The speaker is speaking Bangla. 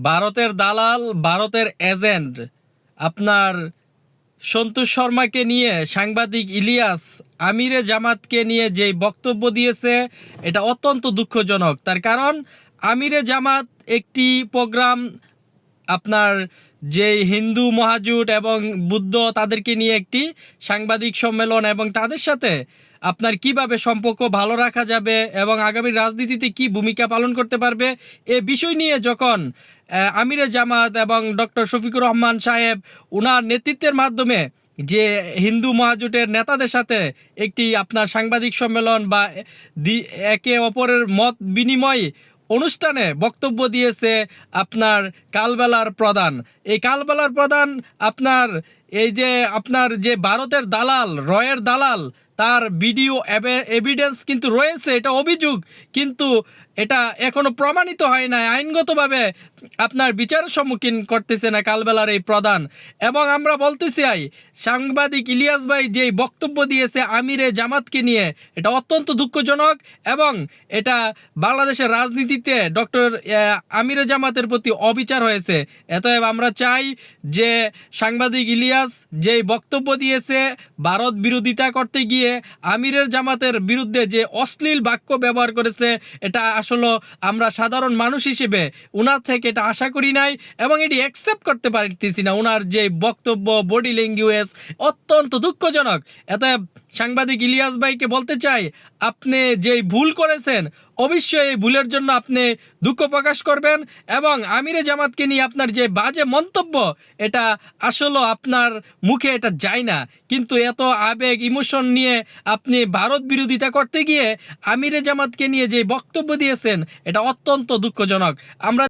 ভারতের দালাল, ভারতের এজেন্ট আপনার সন্তোষ শর্মাকে নিয়ে সাংবাদিক ইলিয়াস আমিরে জামাতকে নিয়ে যেই বক্তব্য দিয়েছে, এটা অত্যন্ত দুঃখজনক। তার কারণ আমিরে জামাত একটি প্রোগ্রাম আপনার যে হিন্দু মহাজোট এবং বুদ্ধ তাদেরকে নিয়ে একটি সাংবাদিক সম্মেলন এবং তাদের সাথে আপনার কিভাবে সম্পর্ক ভালো রাখা যাবে এবং আগামী রাজনীতিতে কি ভূমিকা পালন করতে পারবে এ বিষয় নিয়ে যখন আমিরে জামাত এবং ডক্টর শফিকুর রহমান সাহেব ওনার নেতৃত্বের মাধ্যমে যে হিন্দু মহাজোটের নেতাদের সাথে একটি আপনার সাংবাদিক সম্মেলন বা একে অপরের মত বিনিময় অনুষ্ঠানে বক্তব্য দিয়েছে আপনার কালবেলার প্রধান। এই কালবেলার প্রধান আপনার যে ভারতের দালাল, রয়ের দালাল, তার ভিডিও এভিডেন্স কিন্তু রয়েছে, এটা অভিযোগ, কিন্তু এটা এখনো প্রমাণিত হয় না, আইনগতভাবে আপনার বিচারের সম্মুখীন করতেছে না কালবেলার এই প্রধান। এবং আমরা বলতে চাই সাংবাদিক ইলিয়াস ভাই যে বক্তব্য দিয়েছে আমিরে জামাতকে নিয়ে, এটা অত্যন্ত দুঃখজনক এবং এটা বাংলাদেশের রাজনীতিতে ডক্টর আমিরে জামাতের প্রতি অবিচার হয়েছে। অতএব আমরা চাই যে সাংবাদিক ইলিয়াস যে বক্তব্য দিয়েছে ভারত বিরোধিতা করতে গিয়ে আমিরের জামাতের বিরুদ্ধে যে অশ্লীল বাক্য ব্যবহার করেছে, এটা আসলে আমরা সাধারণ মানুষ হিসেবে ওনার থেকে এটা আশা করি নাই এবং এটি অ্যাকসেপ্ট করতে পারতেছি না। ওনার যে বক্তব্য, বডি ল্যাঙ্গুয়েজ অত্যন্ত দুঃখজনক। অতএব সাংবাদিক ইলিয়াস ভাইকে বলতে চাই, আপনি যেই ভুল করেছেন অবশ্যই এই ভুলের জন্য আপনি দুঃখ প্রকাশ করবেন এবং আমিরে জামাতকে নিয়ে আপনার যে বাজে মন্তব্য, এটা আসলে আপনার মুখে এটা যায় না, কিন্তু এত আবেগ ইমোশন নিয়ে আপনি ভারত বিরোধিতা করতে গিয়ে আমিরে জামাতকে নিয়ে যে বক্তব্য দিয়েছেন, এটা অত্যন্ত দুঃখজনক। আমরা